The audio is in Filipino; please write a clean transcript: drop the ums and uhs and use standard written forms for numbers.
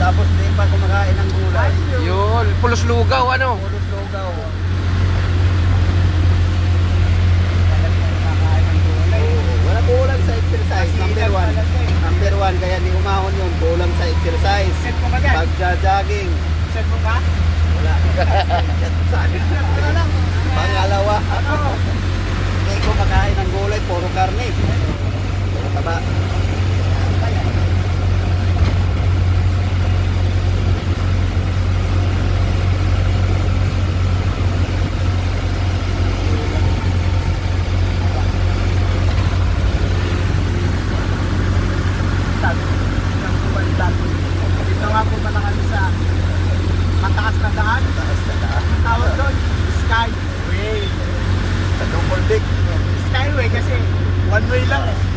Tapos di pa kumakain ng gulay. Yun, pulos lugaw ano? Pulos lugaw. Wala kulang sa exercise. Number one, kaya di umahon yun. Kulang sa exercise. Pagja-jogging. Set mo ka? Wala. Pangalawa, hindi ko makain ng gulay, puro karne. Puro taba. Dito nga po pala kami sa mataas na daan. Ang tawag doon, Skyway. Sa double deck. Skyway kasi one way lang eh.